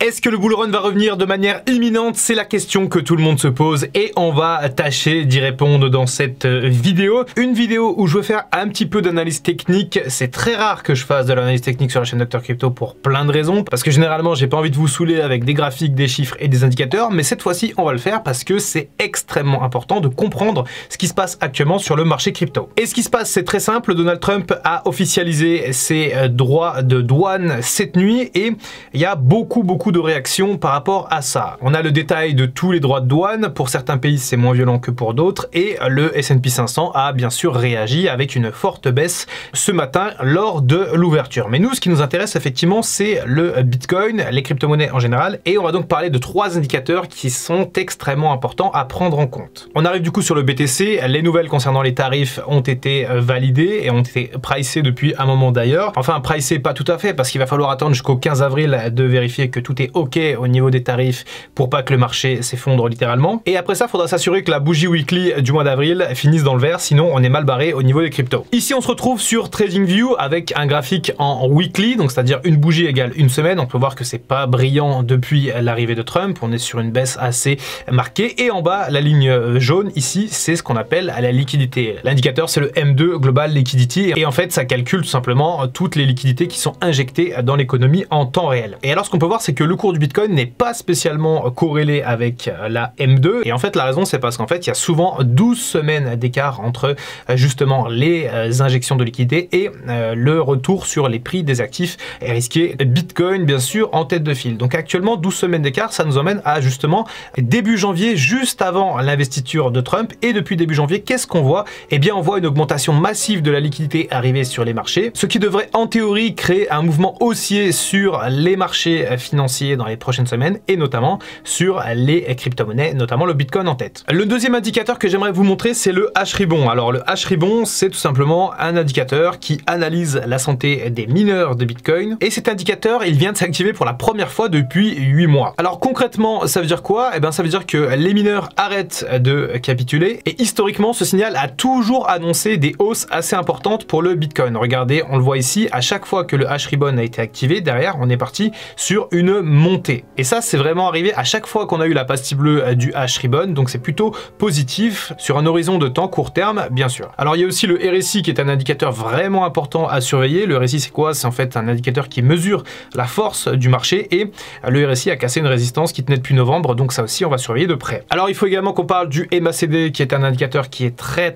Est-ce que le bull run va revenir de manière imminente? C'est la question que tout le monde se pose et on va tâcher d'y répondre dans cette vidéo. Une vidéo où je veux faire un petit peu d'analyse technique. C'est très rare que je fasse de l'analyse technique sur la chaîne Dr Crypto pour plein de raisons. Parce que généralement, j'ai pas envie de vous saouler avec des graphiques, des chiffres et des indicateurs. Mais cette fois-ci, on va le faire parce que c'est extrêmement important de comprendre ce qui se passe actuellement sur le marché crypto. Et ce qui se passe, c'est très simple. Donald Trump a officialisé ses droits de douane cette nuit et il y a beaucoup de réactions par rapport à ça. On a le détail de tous les droits de douane. Pour certains pays, c'est moins violent que pour d'autres. Et le S&P 500 a bien sûr réagi avec une forte baisse ce matin lors de l'ouverture. Mais nous, ce qui nous intéresse effectivement, c'est le Bitcoin, les crypto-monnaies en général. Et on va donc parler de trois indicateurs qui sont extrêmement importants à prendre en compte. On arrive du coup sur le BTC. Les nouvelles concernant les tarifs ont été validées et ont été pricées depuis un moment d'ailleurs. Enfin, pricées pas tout à fait parce qu'il va falloir attendre jusqu'au 15 avril de vérifier que tout est OK au niveau des tarifs pour pas que le marché s'effondre littéralement. Et après ça, il faudra s'assurer que la bougie weekly du mois d'avril finisse dans le vert, sinon on est mal barré au niveau des cryptos. Ici, on se retrouve sur TradingView avec un graphique en weekly, donc c'est-à-dire une bougie égale une semaine. On peut voir que c'est pas brillant depuis l'arrivée de Trump. On est sur une baisse assez marquée. Et en bas, la ligne jaune ici, c'est ce qu'on appelle la liquidité. L'indicateur, c'est le M2 Global Liquidity. Et en fait, ça calcule tout simplement toutes les liquidités qui sont injectées dans l'économie en temps réel. Et alors, ce qu'on peut voir, c'est que le cours du Bitcoin n'est pas spécialement corrélé avec la M2. Et en fait, la raison, c'est parce qu'en fait, il y a souvent 12 semaines d'écart entre justement les injections de liquidités et le retour sur les prix des actifs risqués. Bitcoin, bien sûr, en tête de file. Donc actuellement, 12 semaines d'écart, ça nous emmène à justement début janvier, juste avant l'investiture de Trump. Et depuis début janvier, qu'est-ce qu'on voit? Eh bien, on voit une augmentation massive de la liquidité arriver sur les marchés, ce qui devrait en théorie créer un mouvement haussier sur les marchés financiers dans les prochaines semaines et notamment sur les crypto-monnaies, notamment le Bitcoin en tête. Le deuxième indicateur que j'aimerais vous montrer, c'est le H-Ribbon. Alors le H-Ribbon, c'est tout simplement un indicateur qui analyse la santé des mineurs de Bitcoin et cet indicateur, il vient de s'activer pour la première fois depuis 8 mois. Alors concrètement, ça veut dire quoi? Eh bien, ça veut dire que les mineurs arrêtent de capituler et historiquement, ce signal a toujours annoncé des hausses assez importantes pour le Bitcoin. Regardez, on le voit ici, à chaque fois que le H-Ribbon a été activé, derrière, on est parti sur une montée. Et ça, c'est vraiment arrivé à chaque fois qu'on a eu la pastille bleue du H-Ribbon, donc c'est plutôt positif sur un horizon de temps court terme, bien sûr. Alors, il y a aussi le RSI qui est un indicateur vraiment important à surveiller. Le RSI, c'est quoi? C'est en fait un indicateur qui mesure la force du marché et le RSI a cassé une résistance qui tenait depuis novembre, donc ça aussi, on va surveiller de près. Alors, il faut également qu'on parle du MACD qui est un indicateur qui est très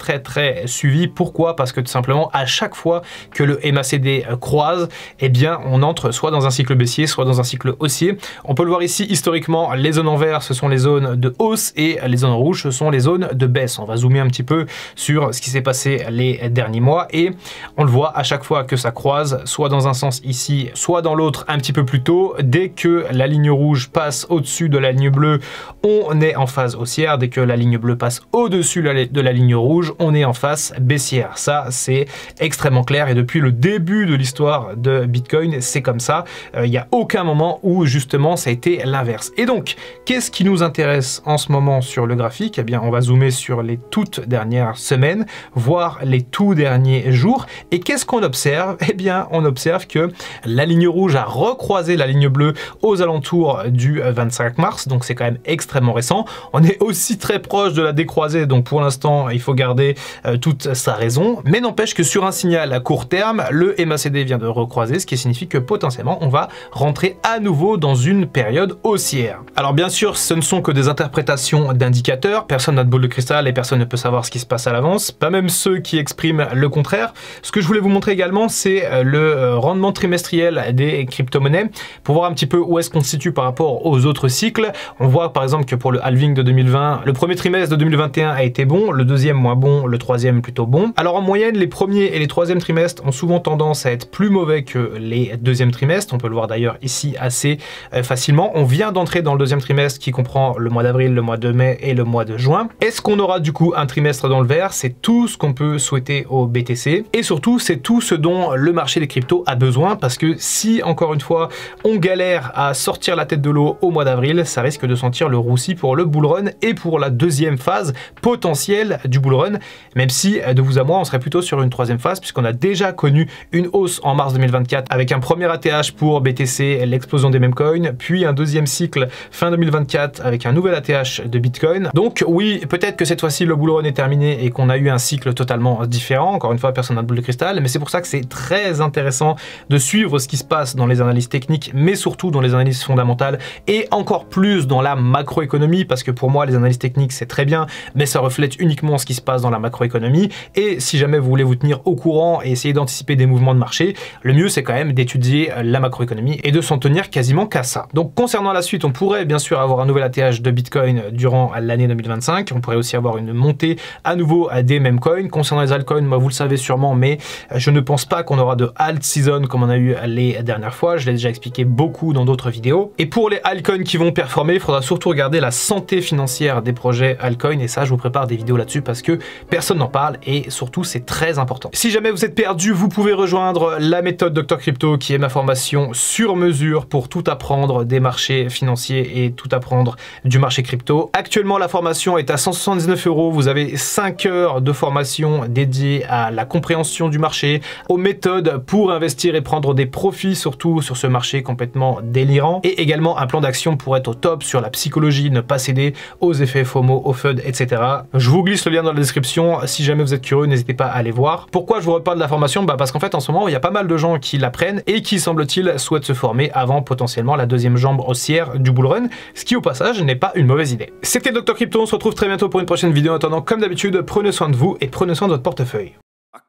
suivi. Pourquoi? Parce que tout simplement, à chaque fois que le MACD croise, eh bien, on entre soit dans un cycle baissier, soit dans un cycle haussier. On peut le voir ici, historiquement, les zones en vert, ce sont les zones de hausse et les zones rouges, ce sont les zones de baisse. On va zoomer un petit peu sur ce qui s'est passé les derniers mois et on le voit à chaque fois que ça croise, soit dans un sens ici, soit dans l'autre un petit peu plus tôt. Dès que la ligne rouge passe au-dessus de la ligne bleue, on est en phase haussière. Dès que la ligne bleue passe au-dessus de la ligne rouge, on est en phase baissière. Ça, c'est extrêmement clair et depuis le début de l'histoire de Bitcoin, c'est comme ça. Il n'y a aucun moment où justement ça a été l'inverse. Et donc, qu'est-ce qui nous intéresse en ce moment sur le graphique? Eh bien, on va zoomer sur les toutes dernières semaines, voire les tout derniers jours. Et qu'est-ce qu'on observe? Eh bien, on observe que la ligne rouge a recroisé la ligne bleue aux alentours du 25 mars. Donc, c'est quand même extrêmement récent. On est aussi très proche de la décroisée. Donc, pour l'instant, il faut garder toute sa raison. Mais n'empêche que sur un signal à court terme, le MACD vient de recroiser, ce qui signifie que potentiellement, on va rentrer à nouveau dans une période haussière. Alors bien sûr, ce ne sont que des interprétations d'indicateurs. Personne n'a de boule de cristal et personne ne peut savoir ce qui se passe à l'avance. Pas même ceux qui expriment le contraire. Ce que je voulais vous montrer également, c'est le rendement trimestriel des crypto-monnaies pour voir un petit peu où est-ce qu'on se situe par rapport aux autres cycles. On voit par exemple que pour le halving de 2020, le premier trimestre de 2021 a été bon, le deuxième moins bon, le troisième plutôt bon. Alors en moyenne, les premiers et les troisièmes trimestres ont souvent tendance à être plus mauvais que les deuxièmes trimestres. On peut le voir d'ailleurs ici assez facilement. On vient d'entrer dans le deuxième trimestre qui comprend le mois d'avril, le mois de mai et le mois de juin. Est-ce qu'on aura du coup un trimestre dans le vert? C'est tout ce qu'on peut souhaiter au BTC et surtout c'est tout ce dont le marché des cryptos a besoin parce que si encore une fois on galère à sortir la tête de l'eau au mois d'avril, ça risque de sentir le roussi pour le bull run et pour la deuxième phase potentielle du bull run, même si de vous à moi on serait plutôt sur une troisième phase puisqu'on a déjà connu une hausse en mars 2024 avec un premier ATH pour BTC, l'explosion des meme Coin, puis un deuxième cycle fin 2024 avec un nouvel ATH de Bitcoin. Donc oui, peut-être que cette fois-ci le bull run est terminé et qu'on a eu un cycle totalement différent. Encore une fois, personne n'a de boule de cristal, mais c'est pour ça que c'est très intéressant de suivre ce qui se passe dans les analyses techniques, mais surtout dans les analyses fondamentales et encore plus dans la macroéconomie, parce que pour moi, les analyses techniques, c'est très bien, mais ça reflète uniquement ce qui se passe dans la macroéconomie. Et si jamais vous voulez vous tenir au courant et essayer d'anticiper des mouvements de marché, le mieux, c'est quand même d'étudier la macroéconomie et de s'en tenir quasiment qu'à ça. Donc, concernant la suite, on pourrait bien sûr avoir un nouvel ATH de Bitcoin durant l'année 2025. On pourrait aussi avoir une montée à nouveau à des mêmes coins. Concernant les altcoins, moi, vous le savez sûrement, mais je ne pense pas qu'on aura de alt season comme on a eu les dernières fois. Je l'ai déjà expliqué beaucoup dans d'autres vidéos. Et pour les altcoins qui vont performer, il faudra surtout regarder la santé financière des projets altcoins. Et ça, je vous prépare des vidéos là-dessus parce que personne n'en parle et surtout, c'est très important. Si jamais vous êtes perdu, vous pouvez rejoindre la méthode Dr Crypto, qui est ma formation sur mesure pour tout apprendre des marchés financiers et tout apprendre du marché crypto. Actuellement, la formation est à 179 €. Vous avez 5 heures de formation dédiée à la compréhension du marché, aux méthodes pour investir et prendre des profits, surtout sur ce marché complètement délirant, et également un plan d'action pour être au top sur la psychologie, ne pas céder aux effets FOMO, aux FUD, etc. Je vous glisse le lien dans la description. Si jamais vous êtes curieux, n'hésitez pas à aller voir. Pourquoi je vous reparle de la formation? Parce qu'en fait, en ce moment, il y a pas mal de gens qui l'apprennent et qui, semble-t-il, souhaitent se former avant potentiellement la deuxième jambe haussière du bull run, ce qui au passage n'est pas une mauvaise idée. C'était Dr Crypto, on se retrouve très bientôt pour une prochaine vidéo. En attendant, comme d'habitude, prenez soin de vous et prenez soin de votre portefeuille.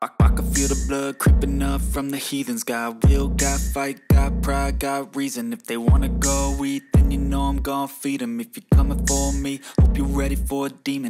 I can feel the blood creeping up from the heathens. Got will, got fight, got pride, got reason. If they wanna go eat, then you know I'm gon' feed them. If you're coming for me, hope you're ready for a demon.